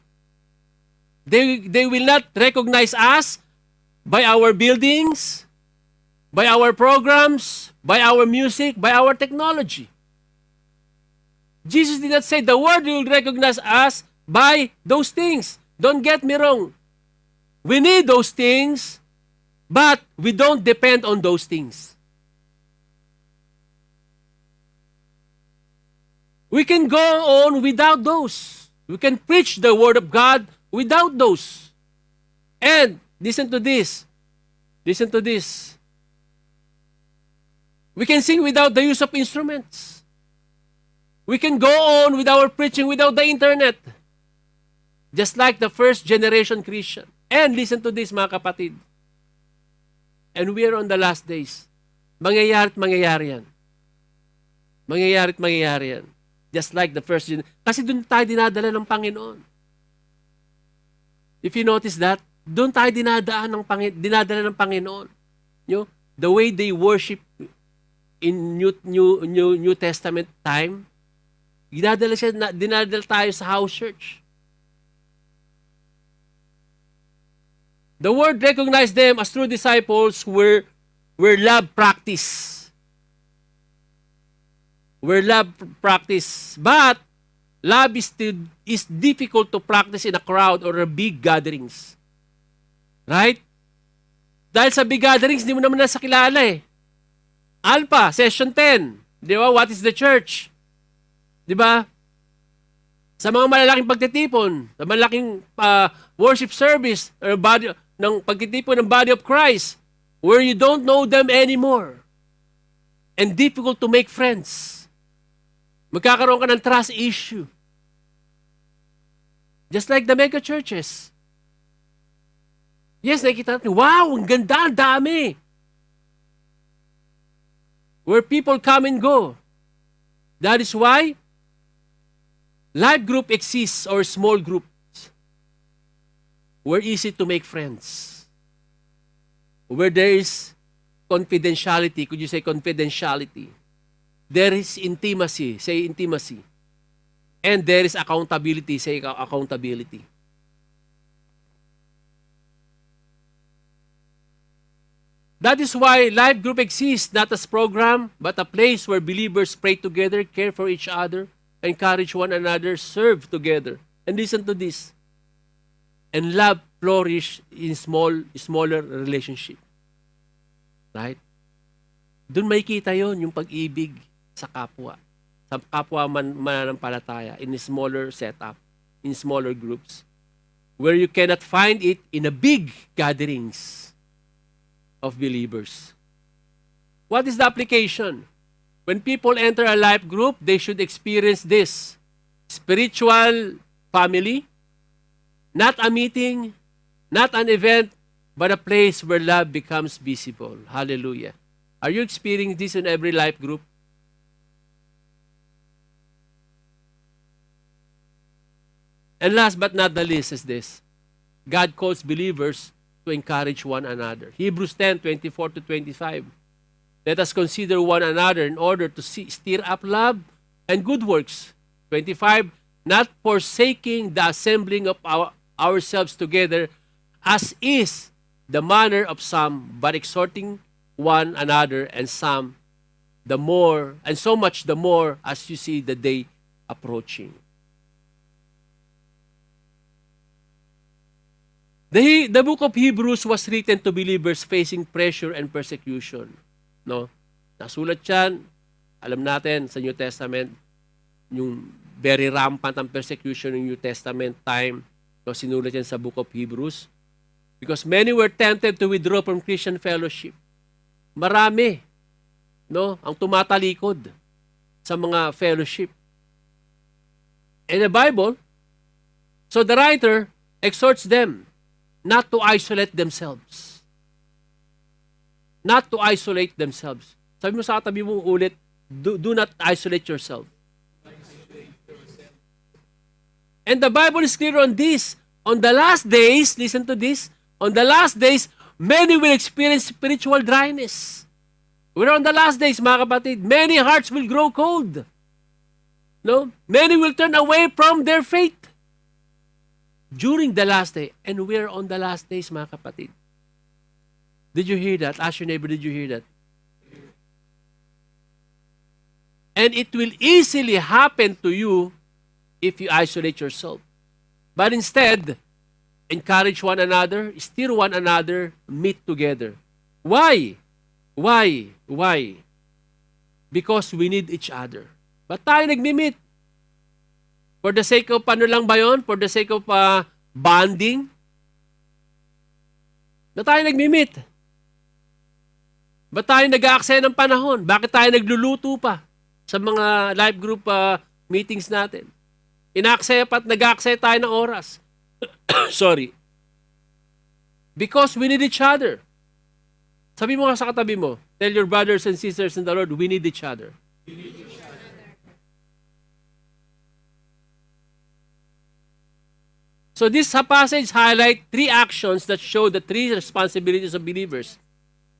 They will not recognize us by our buildings, by our programs, by our music, by our technology. Jesus did not say the world will recognize us by those things. Don't get me wrong. We need those things, but we don't depend on those things. We can go on without those. We can preach the Word of God without those. And listen to this. Listen to this. We can sing without the use of instruments. We can go on with our preaching without the internet. Just like the first generation Christian. And listen to this, mga kapatid. And we are on the last days. Mangyayari at mangyayari yan. Mangyayari at mangyayari yan. Just like the first generation. Kasi doon tayo dinadala ng Panginoon. If you notice that, doon tayo dinadala ng Panginoon. You know, the way they worship in New Testament time, dinadala tayo sa house church. The word recognized them as true disciples were love practice. Were love practice. But love is difficult to practice in a crowd or a big gatherings. Right? Dahil sa big gatherings, hindi mo naman nasa kilala eh. Alpha, session 10. Di ba? What is the church? Di ba? Sa mga malalaking pagtitipon, sa malaking worship service, or ng pagtitipon ng body of Christ, where you don't know them anymore. And difficult to make friends. Magkakaroon ka ng trust issue. Just like the mega churches. Yes, nakikita natin, wow, ang ganda, ang dami. Where people come and go. That is why life group exists, or small groups. Where easy to make friends. Where there is confidentiality. Could you say confidentiality? There is intimacy. Say intimacy. And there is accountability. Say accountability. That is why life group exists, not as program, but a place where believers pray together, care for each other, encourage one another, serve together. And listen to this. And love flourish in smaller relationship. Right? Doon makikita yon yung pag-ibig sa kapwa. Sa kapwa mananampalataya in a smaller setup, in smaller groups. Where you cannot find it in a big gatherings of believers. What is the application? When people enter a life group, they should experience this. Spiritual family, not a meeting, not an event, but a place where love becomes visible. Hallelujah. Are you experiencing this in every life group? And last but not the least is this. God calls believers to encourage one another. Hebrews 10:24-25. Let us consider one another in order to stir up love and good works. 25. Not forsaking the assembling of ourselves together, as is the manner of some, but exhorting one another, and so much the more as you see the day approaching. The book of Hebrews was written to believers facing pressure and persecution. No? Nasulat yan, alam natin sa New Testament, yung very rampant ang persecution ng New Testament time. No, sinulat yan sa book of Hebrews. Because many were tempted to withdraw from Christian fellowship. Marami, no, ang tumatalikod sa mga fellowship. In the Bible, so the writer exhorts them not to isolate themselves. Not to isolate themselves. Sabi mo sa katabi mo ulit, Do not isolate yourself. And the Bible is clear on this. On the last days, listen to this, on the last days, many will experience spiritual dryness. We're on the last days, mga kapatid. Many hearts will grow cold. No? Many will turn away from their faith during the last day. And we're on the last days, mga kapatid. Did you hear that? Ask your neighbor, did you hear that? And it will easily happen to you if you isolate yourself. But instead, encourage one another, steer one another, meet together. Why? Why? Why? Because we need each other. Ba't tayo nagmi-meet? For the sake of ano lang ba yun? For the sake of bonding? Ba't tayo nagmi-meet? Ba't tayo nag-aaksaya ng panahon? Bakit tayo nagluluto pa sa mga live group meetings natin? Inaaksaya pa at nag-aaksaya tayo ng oras. Sorry. Because we need each other. Sabi mo nga sa katabi mo, tell your brothers and sisters in the Lord, we need each other. So this passage highlights three actions that show the three responsibilities of believers.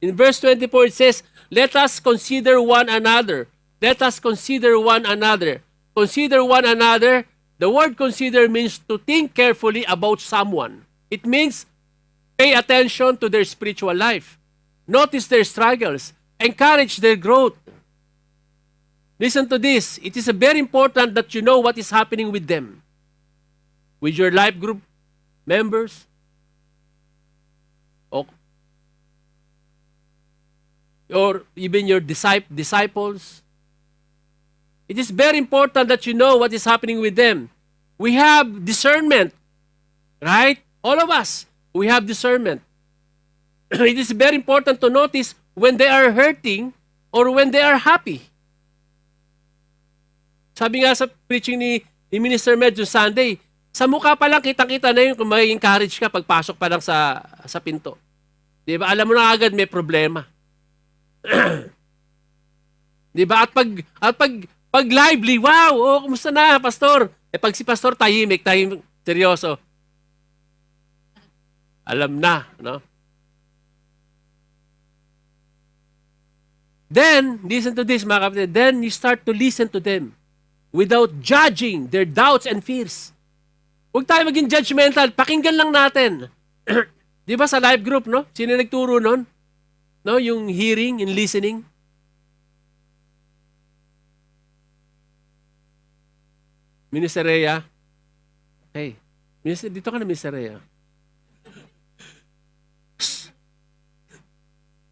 In verse 24, it says, let us consider one another. Let us consider one another. Consider one another. The word consider means to think carefully about someone. It means pay attention to their spiritual life. Notice their struggles. Encourage their growth. Listen to this. It is very important that you know what is happening with them. With your life group members. Or even your disciples. It is very important that you know what is happening with them. We have discernment, right? All of us, we have discernment. It is very important to notice when they are hurting or when they are happy. Sabi nga sa preaching ni Minister Med Sunday, sa mukha pa lang kitang-kita na yun kung may encourage ka pagpasok pa lang sa pinto. Di ba? Alam mo na agad may problema. Di ba? At pag lively, wow, kumusta na, pastor? Pag si pastor tahimik, seryoso. Alam na, no? Then, listen to this, mga kapatid. Then you start to listen to them without judging their doubts and fears. Huwag tayo maging judgmental. Pakinggan lang natin. Di ba sa live group, no? Sino nagturo nun? No? Yung hearing and listening. Minister Rhea. Hey, Minister, dito ka na, Minister Rhea.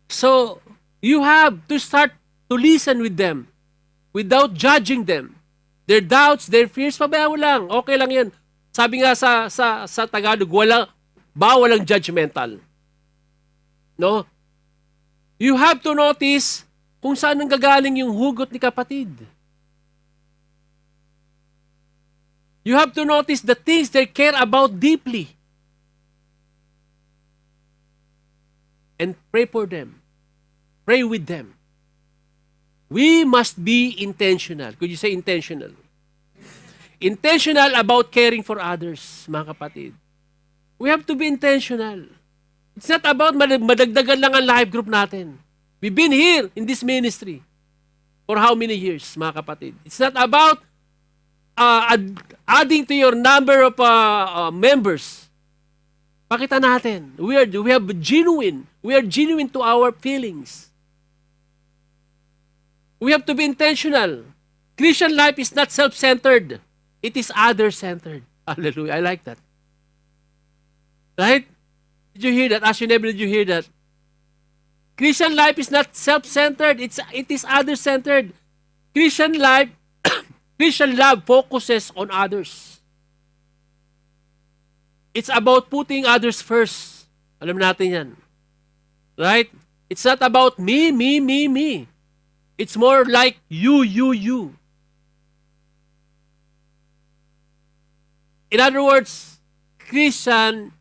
So, you have to start to listen with them without judging them. Their doubts, their fears, pabayaan mo lang. Okay lang yan. Sabi nga sa Tagalog, walang judgmental. No? You have to notice kung saan nanggagaling yung hugot ni kapatid. You have to notice the things they care about deeply. And pray for them. Pray with them. We must be intentional. Could you say intentional? Intentional about caring for others, mga kapatid. We have to be intentional. It's not about madagdagan lang ang life group natin. We've been here in this ministry for how many years, mga kapatid? It's not about adding to your number of members. Pakita natin. We are genuine to our feelings. We have to be intentional. Christian life is not self-centered. It is other-centered. Hallelujah. I like that. Right? Did you hear that? Ask your neighbor, did you hear that? Christian life is not self-centered. It is other-centered. Christian life, Christian love focuses on others. It's about putting others first. Alam natin yan. Right? It's not about me. It's more like you. In other words, Christian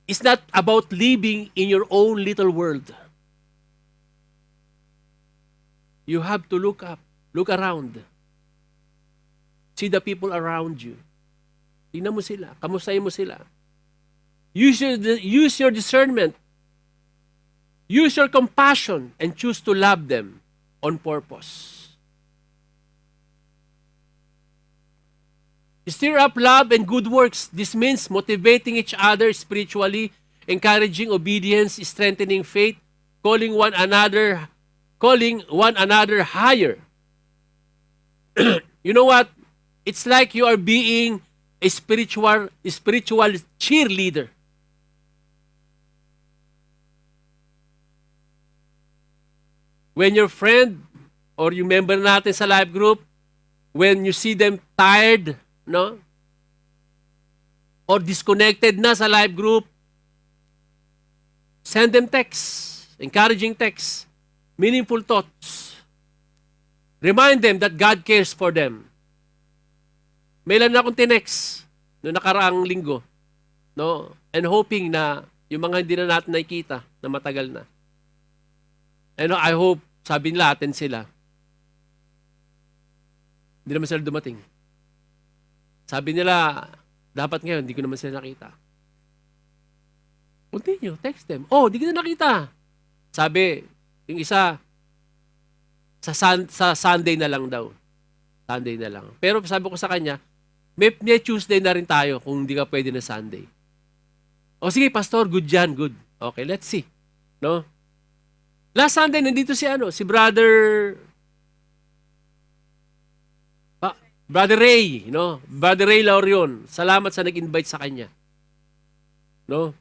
is not about living in your own little world. You have to look up, look around. See the people around you. Tingnan mo sila, kamustahin mo sila. Use your discernment. Use your compassion and choose to love them on purpose. Stir up love and good works. This means motivating each other spiritually, encouraging obedience, strengthening faith, calling one another higher. You know what? It's like you are being a spiritual cheerleader. When your friend or yung member natin sa life group, when you see them tired, no? Or disconnected na sa life group, send them texts, encouraging texts, meaningful thoughts. Remind them that God cares for them. May ilan na akong tinext noong nakaraang linggo, no? And hoping na yung mga hindi na natin nakikita na matagal na. And I hope, sabi nila, atin sila. Hindi naman sila dumating. Sabi nila, dapat ngayon, hindi ko naman sila nakita. Continue, text them. Oh, hindi ko na nakita. Sabi, yung isa, sa Sunday na lang daw. Sunday na lang. Pero sabi ko sa kanya, may Tuesday na rin tayo kung hindi ka pwede na Sunday. O sige, Pastor, good yan, good. Okay, let's see. No? Last Sunday, nandito si Brother Ray, no? Brother Ray Laurion. Salamat sa nag-invite sa kanya. No?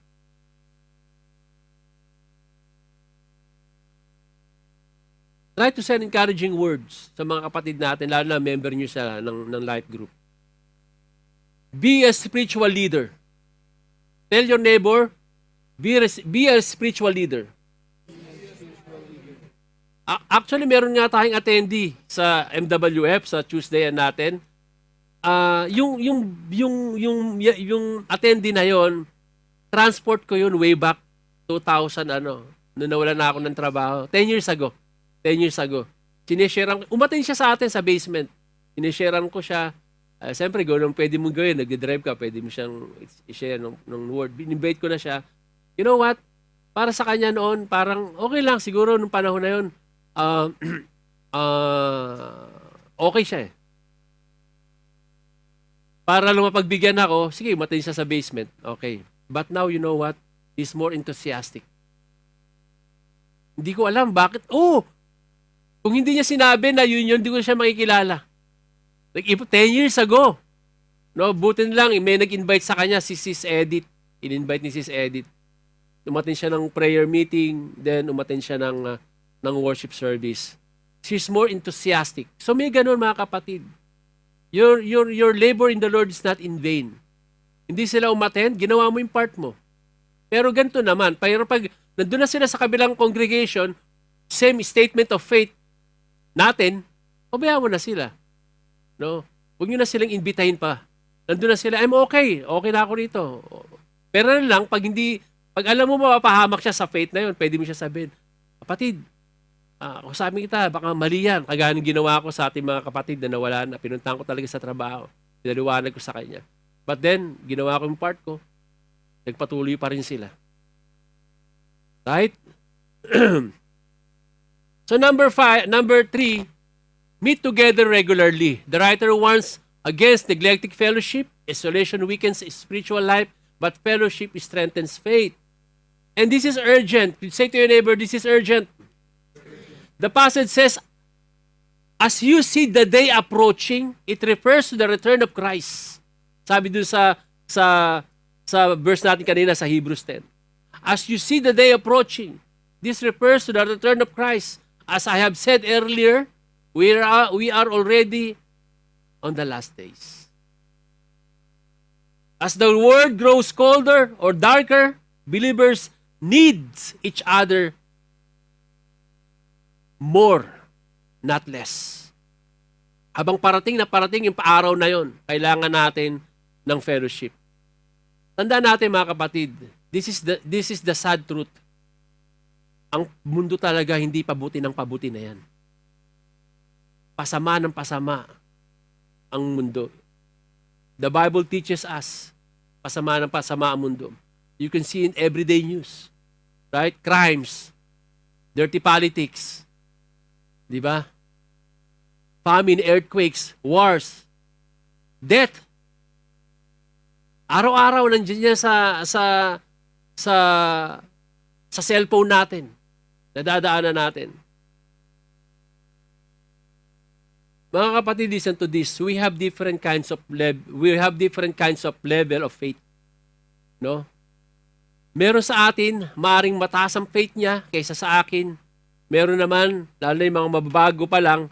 Try to send encouraging words sa mga kapatid natin, lalo na member nyo ng life group. Be a spiritual leader. Tell your neighbor, be a spiritual leader. Actually, meron nga tayong attendee sa MWF sa Tuesday natin. Yung attendee na yon, transport ko yun way back 2000 noong nawala na ako ng trabaho. 10 years ago. Umatin siya sa atin sa basement. Sinesharean ko siya. Siyempre, gano'n pwede mong gawin. Nagde-drive ka, pwede mo siyang i-share ng word. In-invite ko na siya. You know what? Para sa kanya noon, parang okay lang siguro nung panahon na yun. Okay siya eh. Para lang mapagbigyan ako, sige, umatin siya sa basement. Okay. But now, you know what? He's more enthusiastic. Hindi ko alam bakit. Kung hindi niya sinabi na yun, hindi ko siya makikilala. Like, 10 years ago. No, buti na lang, may nag-invite sa kanya, si Sis Edith. In-invite ni Sis Edith. Umatin siya ng prayer meeting, then umatin siya ng worship service. She's more enthusiastic. So may ganun mga kapatid. Your labor in the Lord is not in vain. Hindi sila umattend, ginawa mo yung part mo. Pero ganito naman, pero pag nandun na sila sa kabilang congregation, same statement of faith natin, pabayaan mo na sila. No? Huwag nyo na silang imbitahin pa. Nandun na sila, I'm okay. Okay na ako rito. Pero lang, pag alam mo mapapahamak siya sa faith na yun, pwede mo siya sabihin, kapatid, kung sabi kita, baka mali yan. Kagaya ng ginawa ko sa ating mga kapatid na nawala na, pinuntahan ko talaga sa trabaho. Pinaliwanag ko sa kanya. But then, ginawa ko yung part ko. Nagpatuloy pa rin sila. Right? So number 3, meet together regularly. The writer warns against neglecting fellowship. Isolation weakens spiritual life, but fellowship strengthens faith. And this is urgent. Say to your neighbor, this is urgent. The passage says, as you see the day approaching, it refers to the return of Christ. Sabi dun sa verse natin kanina sa Hebrews 10. As you see the day approaching, this refers to the return of Christ. As I have said earlier, we are already on the last days. As the world grows colder or darker, believers need each other more, not less. Habang parating yung paaraw na yon, kailangan natin ng fellowship. Tandaan natin mga kapatid, this is the sad truth. Ang mundo talaga hindi pabuti ng pabuti na yan. pasama ng pasama ang mundo. The Bible teaches us, pasama ng pasama ang mundo. You can see in everyday news, right? Crimes, dirty politics, di ba? Famine, earthquakes, wars, death. Araw-araw nandiyan yan sa cellphone natin. Nadadaanan natin. Mga kapatid, listen to this. We have different kinds of level of faith. No? Meron sa atin, maaring mataas ang faith niya kaysa sa akin. Meron naman, lalo na yung mga mababago pa lang,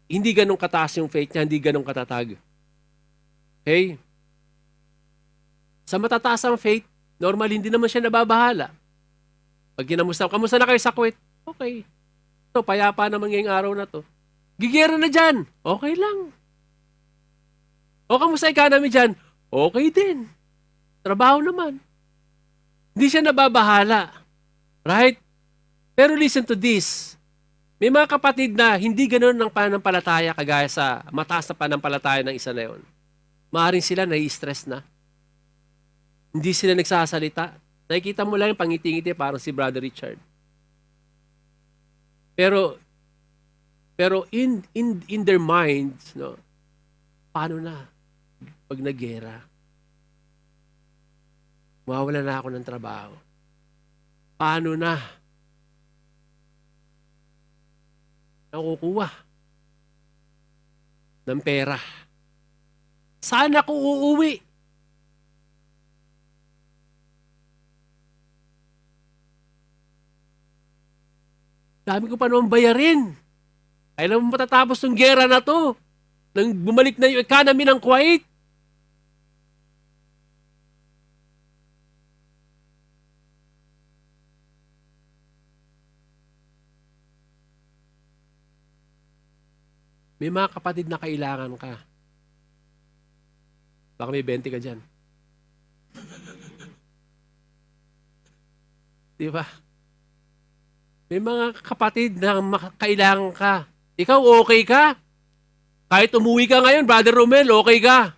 hindi ganun kataas yung faith niya, hindi ganun katatag. Okay? Sa matataas ang faith, normal, hindi naman siya nababahala. Pag kinamusta, kamusta na kayo sa Kuwait? Okay. So, payapa naman ngayong araw na to. Gigera na dyan. Okay lang. O, kamusta economy dyan? Okay din. Trabaho naman. Hindi siya nababahala. Right? Pero listen to this. May mga kapatid na hindi ganoon ng pananampalataya kagaya sa mataas na pananampalataya ng isa na yun. Maaring sila nai-stress na. Hindi sila nagsasalita. Nakikita mo lang yung pangiti-ngiti parang si Brother Richard. Pero in their minds, no, paano na pag naggera? Mawawala na ako ng trabaho. Paano na? Nakukuha ng pera. Saan ako uuwi? Dami ko pa naman bayarin. Kailan mo matatapos ng gera na to? Nang bumalik na yung economy ng Kuwait? May mga kapatid na kailangan ka. Baka may 20 ka dyan. Di ba? May mga kapatid na kailangan ka. Ikaw, okay ka? Kahit umuwi ka ngayon, Brother Romel, okay ka?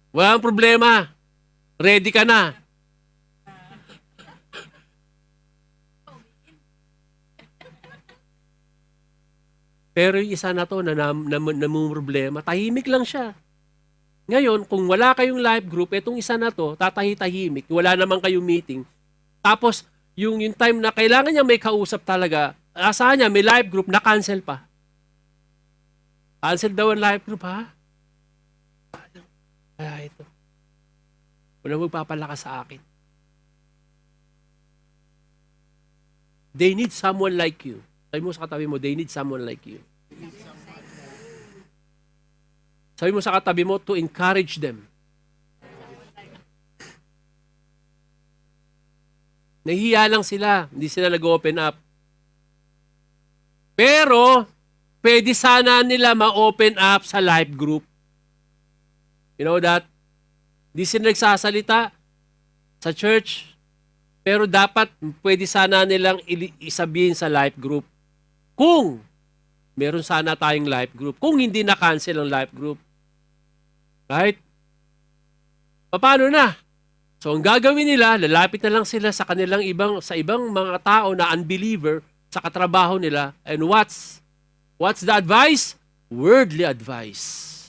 Walang problema. Ready ka na. Pero yung isa na to na namumroblema, tahimik lang siya. Ngayon, kung wala kayong life group, etong isa na to, tatahi-tahimik, wala naman kayong meeting. Tapos, yung time na kailangan niya may kausap talaga, asahan niya, may life group, na-cancel pa. Cancel daw ang life group, ha? Kaya ito. Wala magpapalakas sa akin. They need someone like you. Sabi mo sa katabi mo, they need someone like you. Sabi mo sa katabi mo, to encourage them. Nahihiya lang sila. Hindi sila nag-open up. Pero, pwede sana nila ma-open up sa life group. You know that? Hindi sila nagsasalita sa church. Pero dapat, pwede sana nilang isabihin sa life group. Kung meron sana tayong life group. Kung hindi na-cancel ang life group. Right? Paano na? So, ang gagawin nila, lalapit na lang sila sa kanilang ibang mga tao na unbeliever sa katrabaho nila. And what's the advice? Worldly advice.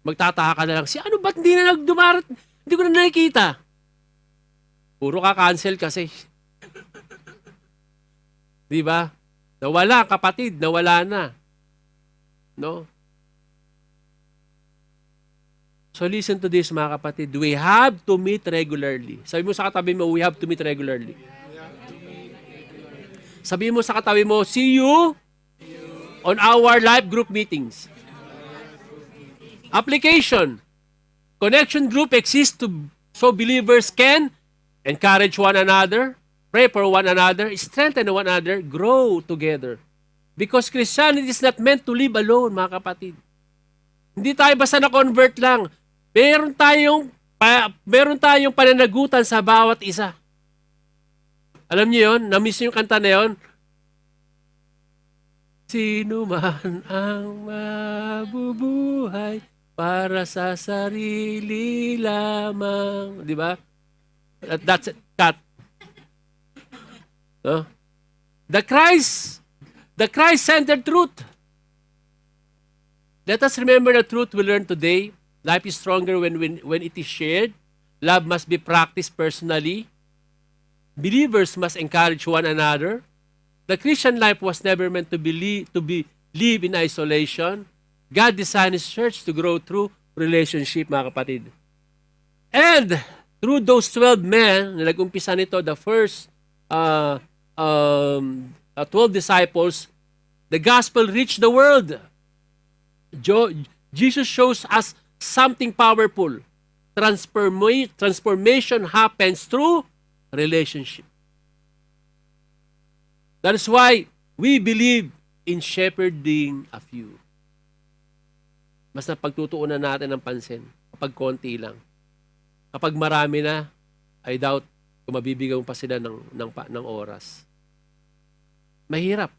Magtataka ka na lang, ano ba't hindi na nagdumarat? Hindi ko na nakikita. Puro ka cancel kasi. Di ba? Nawala, kapatid, nawala na. No? So listen to this, mga kapatid. We have to meet regularly. Sabi mo sa katabi mo, we have to meet regularly. Sabi mo sa katabi mo, see you on our life group meetings. Application. Connection group exists so believers can encourage one another, pray for one another, strengthen one another, grow together. Because Christianity is not meant to live alone, mga kapatid. Hindi tayo basta na-convert lang. Meron tayong pananagutan sa bawat isa. Alam niyo yun? Na-miss yung kanta na yun? Sino man ang mabubuhay para sa sarili lamang. Di ba? That's it. Cut. No? The Christ-centered truth. Let us remember the truth we learned today. Life is stronger when it is shared. Love must be practiced personally. Believers must encourage one another. The Christian life was never meant to live in isolation. God designed His church to grow through relationship, mga kapatid. And through those 12 men na nag-umpisa nito, the first 12 disciples, the gospel reached the world. Jesus shows us something powerful. Transformation happens through relationship. That is why we believe in shepherding a few. Mas napagtutuunan natin ng pansin kapag konti lang. Kapag marami na, I doubt kung mabibigyan pa sila ng oras. Mahirap.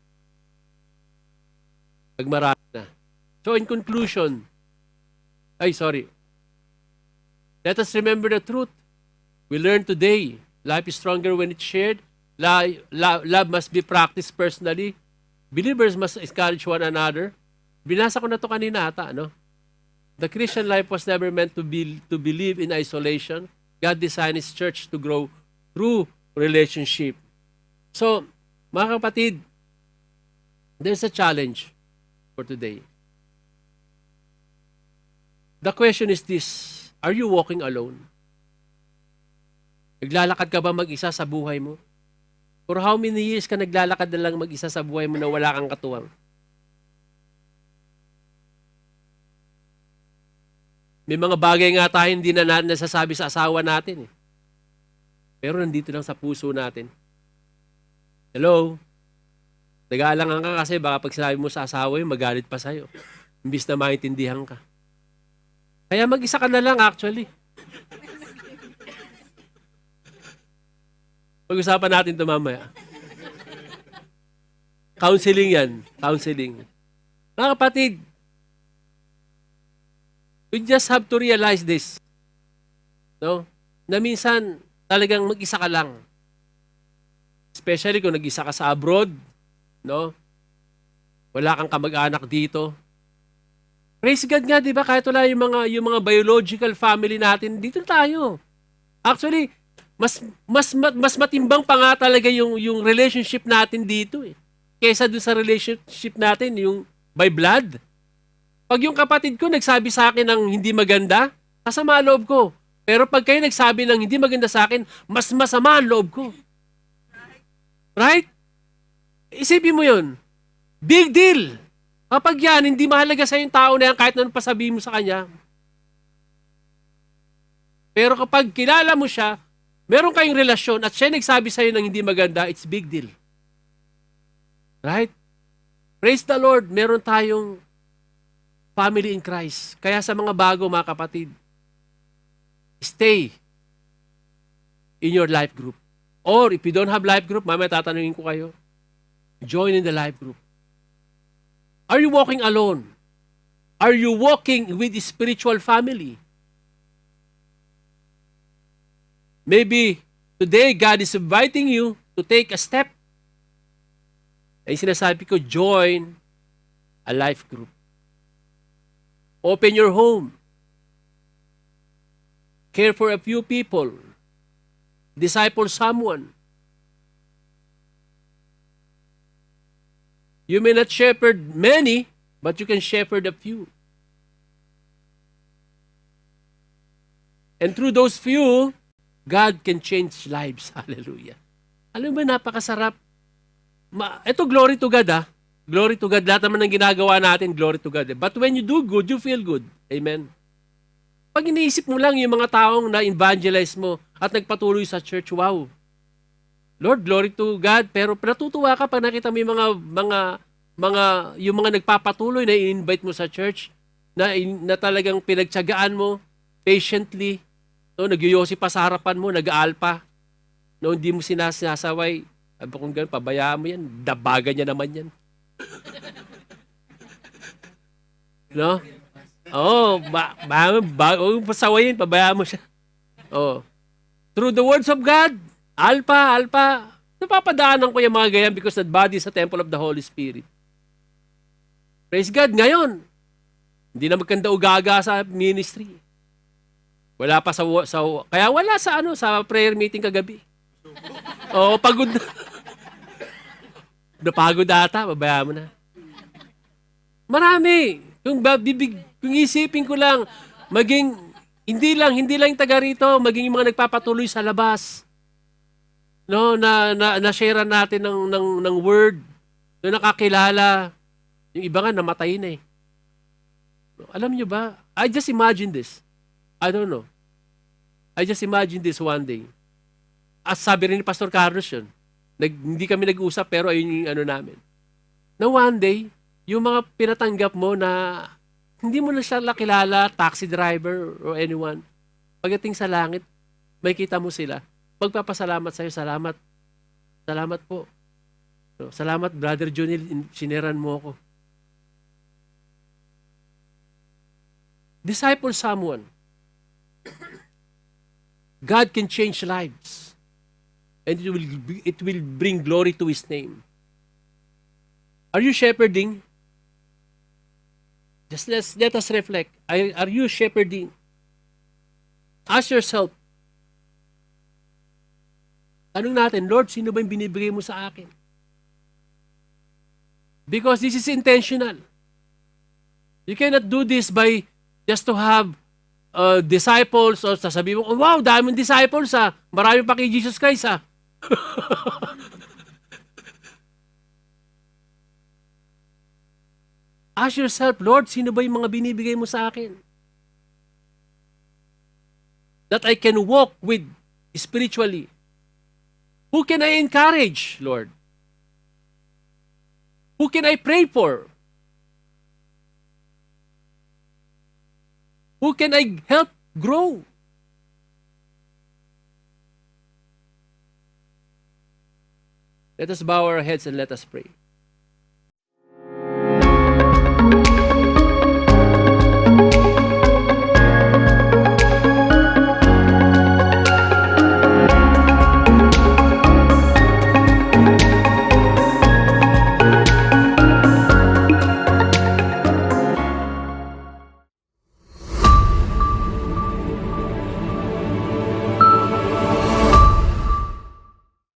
Pag marami na. So in conclusion, let us remember the truth. We learned today, life is stronger when it's shared. Love must be practiced personally. Believers must encourage one another. Binasa ko na to kanina ata, no? The Christian life was never meant to live in isolation. God designed His church to grow through relationship. So, mga kapatid, there's a challenge for today. The question is this: are you walking alone? Naglalakad ka ba mag-isa sa buhay mo? For how many years ka naglalakad na lang mag-isa sa buhay mo na wala kang katuwang? May mga bagay nga tayo hindi na nasasabi sa asawa natin. Pero nandito lang sa puso natin. Hello? Nag-aalangan ka kasi baka pag sinabi mo sa asawa yun, magalit pa sa'yo. Imbis na maintindihan ka. Kaya mag-isa ka na lang actually. Pag-usapan natin ito mamaya. Counseling yan. Counseling. Mga kapatid, we just have to realize this. No? Na minsan, talagang mag-isa ka lang. Especially kung nag-isa ka sa abroad. No? Wala kang kamag-anak dito. Praise God nga, di ba? Kahit wala yung mga biological family natin, dito tayo. Actually, mas matimbang pa nga talaga yung relationship natin dito eh. Kesa dun sa relationship natin, yung by blood. Pag yung kapatid ko nagsabi sa akin ng hindi maganda, kasama loob ko. Pero pag kayo nagsabi ng hindi maganda sa akin, mas masama ang loob ko. Right? Isipin mo yun. Big deal. Kapag yan, hindi mahalaga sa yung tao na yan kahit ano pa sabihin mo sa kanya. Pero kapag kilala mo siya, meron kayong relasyon at siya nagsabi sa'yo ng hindi maganda, it's big deal. Right? Praise the Lord, meron tayong family in Christ. Kaya sa mga bago, mga kapatid, stay in your life group. Or if you don't have life group, mamaya tatanungin ko kayo, join in the life group. Are you walking alone? Are you walking with a spiritual family? Maybe today God is inviting you to take a step. Ay sinasabi ko, join a life group. Open your home. Care for a few people. Disciple someone. You may not shepherd many, but you can shepherd a few. And through those few, God can change lives. Hallelujah. Alam mo, napakasarap. Ito, glory to God, ha? Glory to God. Lahat naman ng ginagawa natin, glory to God. But when you do good, you feel good. Amen. Pag iniisip mo lang yung mga taong na-evangelize mo at nagpatuloy sa church, wow. Lord, glory to God. Pero natutuwa ka pag nakita mo yung mga nagpapatuloy na i-invite mo sa church, na talagang pinagtiyagaan mo, patiently, no, nagyoyosi pa sa harapan mo, nag-aalpa. No, hindi mo sinasaway. Sabi kung gano'n, pabayaan mo yan. Dabagan niya naman yan. No? Oo, huwag mo pasawayin, pabayaan mo siya. Oo. Through the words of God, alpha, napapadaanan ko yung mga ganyan because that body is a temple of the Holy Spirit. Praise God, ngayon, hindi na magkanda ugaga sa ministry. Wala pa kaya wala sa prayer meeting kagabi. Oo, pagod na. Napagod ata, babayaan mo na. Marami. Kung isipin ko lang, hindi lang yung taga rito, maging yung mga nagpapatuloy sa labas. No, na-share natin ng word, na nakakilala. Yung iba nga namatay na eh. Alam niyo ba? I just imagine this. I don't know. I just imagine this one day. As sabi rin ni Pastor Carlos yun, hindi kami nag-usap pero ayun yung namin. Na one day, yung mga pinatanggap mo na hindi mo na siya kilala, taxi driver or anyone, pagdating sa langit, may kita mo sila. Pagpapasalamat sa'yo, salamat. Salamat po. So, salamat, Brother Junil, sineran mo ako. Disciple someone. God can change lives. And it will bring glory to His name. Are you shepherding? Just let us reflect. Are you shepherding? Ask yourself. Tanong natin, Lord, sino ba yung binibigay mo sa akin? Because this is intentional. You cannot do this by just to have disciples or sasabihin mo, oh, wow, daming disciples ha. Marami pa kay Jesus Christ ha. Ask yourself, Lord, sino ba yung mga binibigay mo sa akin? That I can walk with spiritually. Who can I encourage, Lord? Who can I pray for? Who can I help grow? Let us bow our heads and let us pray.